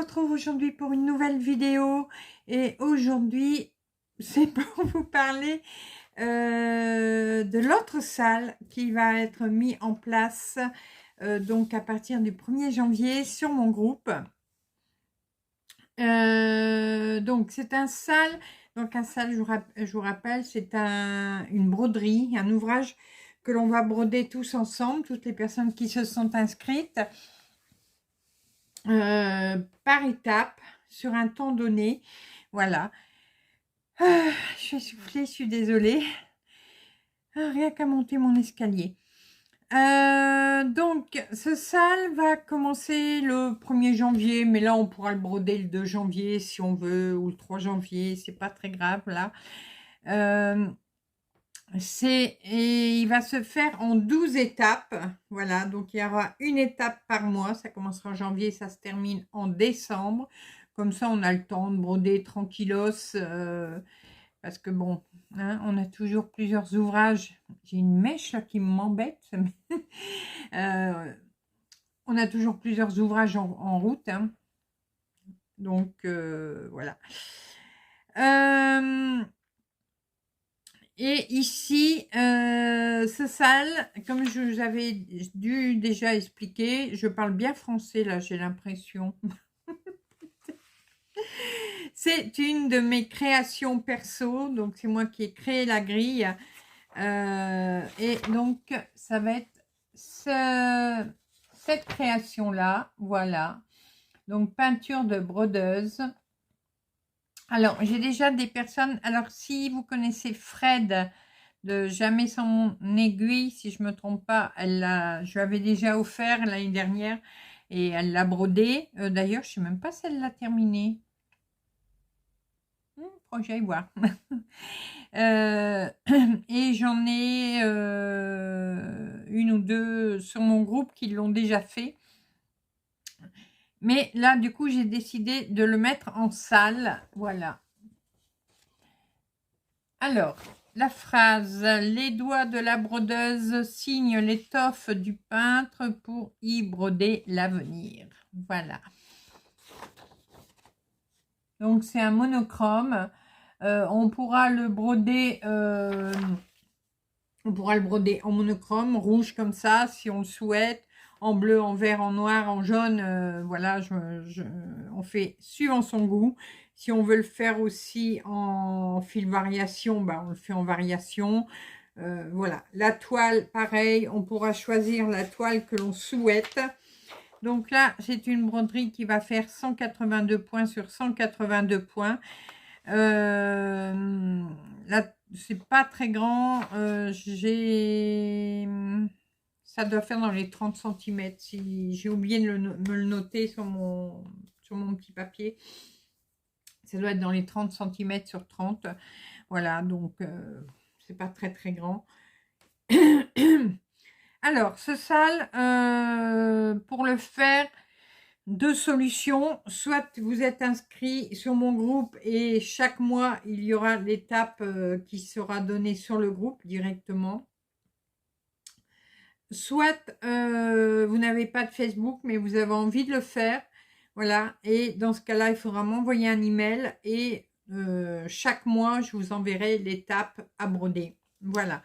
retrouve aujourd'hui pour une nouvelle vidéo et aujourd'hui c'est pour vous parler de l'autre salle qui va être mise en place donc à partir du 1er janvier sur mon groupe. Donc c'est un salle, je vous rappelle, c'est une broderie, un ouvrage que l'on va broder tous ensemble, toutes les personnes qui se sont inscrites. Par étape sur un temps donné, voilà. Je vais souffler, je suis désolée. Rien qu'à monter mon escalier. Donc ce salle va commencer le 1er janvier, mais là on pourra le broder le 2 janvier si on veut, ou le 3 janvier, c'est pas très grave là. Il va se faire en 12 étapes, voilà, donc il y aura une étape par mois, ça commencera en janvier, ça se termine en décembre, comme ça on a le temps de broder tranquillos, parce que bon, hein, on a toujours plusieurs ouvrages, j'ai une mèche là qui m'embête, on a toujours plusieurs ouvrages en route, hein. Donc voilà. Et ici, ce salle, comme je vous avais dû déjà expliquer, je parle bien français là, j'ai l'impression. C'est une de mes créations perso, donc c'est moi qui ai créé la grille. Et donc, ça va être cette création-là, voilà. Donc, peinture de brodeuse. Alors, j'ai déjà des personnes... Alors, si vous connaissez Fred de Jamais sans mon aiguille, si je ne me trompe pas, je lui avais déjà offert l'année dernière et elle l'a brodé. D'ailleurs, je ne sais même pas si elle l'a terminé. Faut que j'aille voir. Et j'en ai une ou deux sur mon groupe qui l'ont déjà fait. Mais là, du coup, j'ai décidé de le mettre en salle. Voilà. Alors, la phrase « Les doigts de la brodeuse signent l'étoffe du peintre pour y broder l'avenir ». Voilà. Donc, c'est un monochrome. On pourra le broder... on pourra le broder en monochrome, rouge comme ça, si on le souhaite, en bleu, en vert, en noir, en jaune, voilà, on fait suivant son goût. Si on veut le faire aussi en fil variation, ben on le fait en variation. Voilà, la toile, pareil, on pourra choisir la toile que l'on souhaite. Donc là, c'est une broderie qui va faire 182 points sur 182 points. Là, c'est pas très grand. Ça doit faire dans les 30 cm. Si j'ai oublié de me le noter sur mon petit papier, ça doit être dans les 30 cm sur 30. Voilà, donc c'est pas très très grand. Alors, ce salle, pour le faire, deux solutions, soit vous êtes inscrit sur mon groupe et chaque mois il y aura l'étape qui sera donnée sur le groupe directement, soit vous n'avez pas de Facebook mais vous avez envie de le faire, voilà, et dans ce cas là il faudra m'envoyer un email et chaque mois je vous enverrai l'étape à broder, voilà.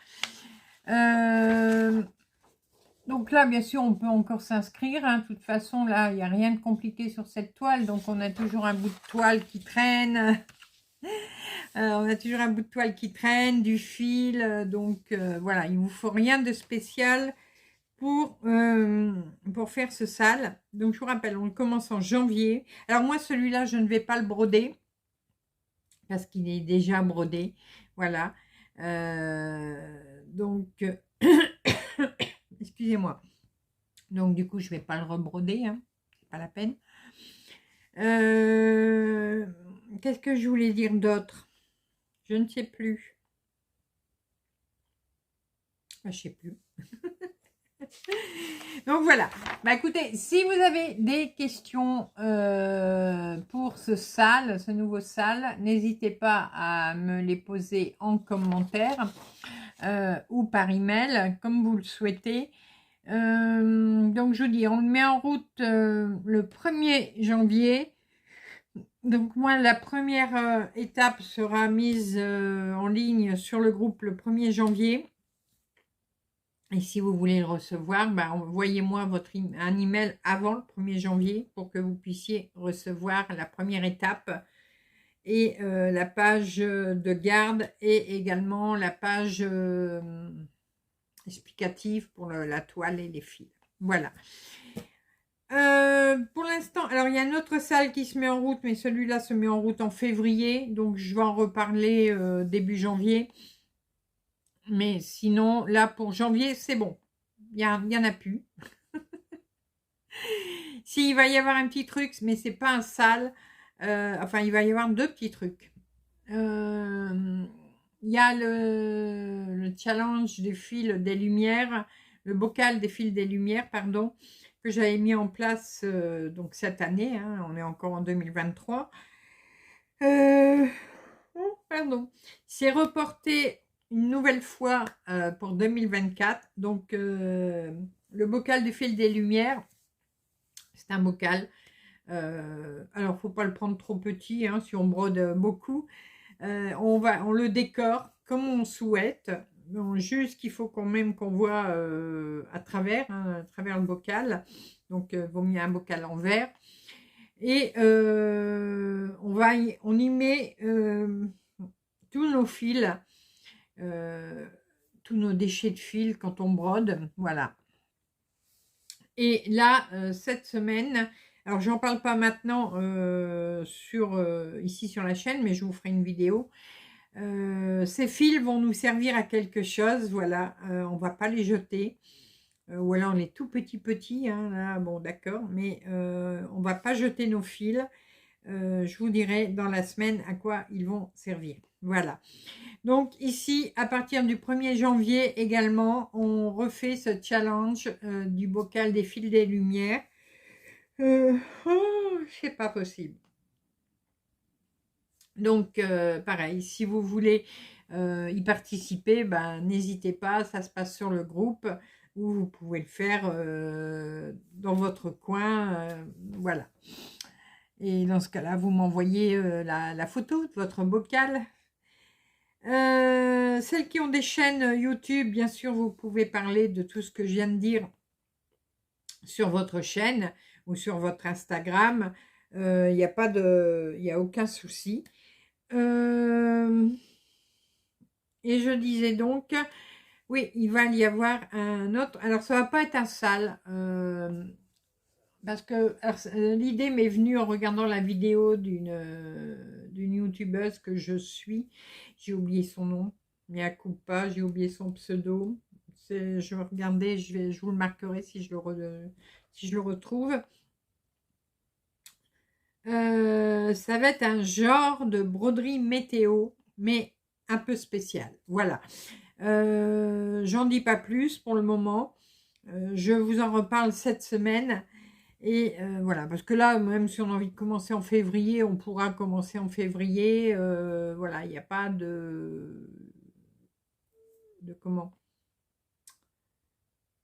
Donc là, bien sûr, on peut encore s'inscrire, hein. De toute façon, là, il n'y a rien de compliqué sur cette toile. Donc, on a toujours un bout de toile qui traîne. On a toujours un bout de toile qui traîne, du fil. Donc, voilà, il ne vous faut rien de spécial pour faire ce salle. Donc, je vous rappelle, on commence en janvier. Alors, moi, celui-là, je ne vais pas le broder parce qu'il est déjà brodé. Voilà. Donc... excusez-moi. Donc, du coup, je ne vais pas le rebroder. Hein. C'est pas la peine. Qu'est-ce que je voulais dire d'autre? Je ne sais plus. Je ne sais plus. Donc, voilà. Bah, écoutez, si vous avez des questions pour ce nouveau salle, n'hésitez pas à me les poser en commentaire ou par email, comme vous le souhaitez. Donc je vous dis, on le met en route le 1er janvier. Donc moi, la première étape sera mise en ligne sur le groupe le 1er janvier. Et si vous voulez le recevoir, ben, envoyez-moi un email avant le 1er janvier pour que vous puissiez recevoir la première étape et la page de garde et également la page explicative pour la toile et les fils. Voilà. Pour l'instant, alors il y a une autre salle qui se met en route, mais celui-là se met en route en février, donc je vais en reparler début janvier. Mais sinon, là pour janvier, c'est bon. Il y en a plus. Si, il va y avoir un petit truc, mais c'est pas un salle. Enfin, il va y avoir 2 petits trucs. Il y a le challenge des fils des lumières, le bocal des fils des lumières, pardon, que j'avais mis en place donc cette année, hein, on est encore en 2023. Pardon. C'est reporté une nouvelle fois pour 2024. Donc, le bocal des fils des lumières, c'est un bocal. Alors, faut pas le prendre trop petit, hein, si on brode beaucoup. On le décore comme on souhaite. Bon, juste qu'il faut quand même qu'on voit à travers le bocal. Donc, vaut mieux un bocal en verre. Et on y met tous nos fils, tous nos déchets de fils quand on brode. Voilà. Et là, cette semaine, alors j'en parle pas maintenant ici sur la chaîne, mais je vous ferai une vidéo. Ces fils vont nous servir à quelque chose, voilà, on va pas les jeter, ou alors on est tout petit, hein, là, bon d'accord, mais on va pas jeter nos fils, je vous dirai dans la semaine à quoi ils vont servir, voilà. Donc ici, à partir du 1er janvier également, on refait ce challenge du bocal des fils des lumières. C'est pas possible. Donc, pareil, si vous voulez y participer, ben, n'hésitez pas, ça se passe sur le groupe ou vous pouvez le faire dans votre coin, voilà. Et dans ce cas-là, vous m'envoyez la photo de votre bocal. Celles qui ont des chaînes YouTube, bien sûr, vous pouvez parler de tout ce que je viens de dire sur votre chaîne ou sur votre Instagram. Il n'y a aucun souci. Et je disais donc, oui, il va y avoir un autre. Alors, ça va pas être un salle. Parce que l'idée m'est venue en regardant la vidéo d'une youtubeuse que je suis. J'ai oublié son nom. Mea culpa, j'ai oublié son pseudo. Je regardais, je vous le marquerai si je le retrouve. Ça va être un genre de broderie météo, mais un peu spécial. Voilà. J'en dis pas plus pour le moment. Je vous en reparle cette semaine. Et voilà, parce que là, même si on a envie de commencer en février, on pourra commencer en février. Voilà, il n'y a pas de comment?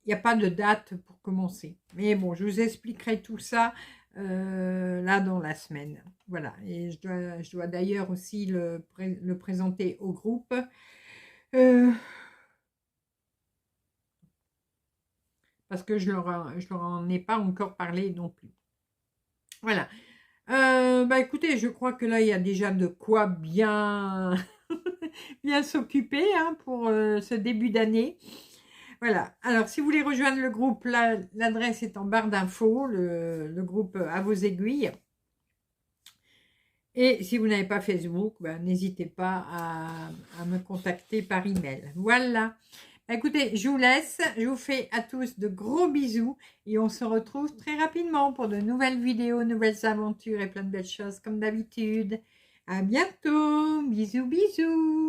Il n'y a pas de date pour commencer. Mais bon, je vous expliquerai tout ça là dans la semaine. Voilà, et je dois d'ailleurs aussi le présenter au groupe. Parce que je leur en ai pas encore parlé non plus. Voilà. Bah écoutez, je crois que là, il y a déjà de quoi bien, bien s'occuper hein, pour ce début d'année. Voilà. Alors, si vous voulez rejoindre le groupe, l'adresse est en barre d'infos, le groupe à vos aiguilles. Et si vous n'avez pas Facebook, ben, n'hésitez pas à me contacter par email. Voilà. Écoutez, je vous laisse. Je vous fais à tous de gros bisous. Et on se retrouve très rapidement pour de nouvelles vidéos, nouvelles aventures et plein de belles choses comme d'habitude. À bientôt. Bisous, bisous.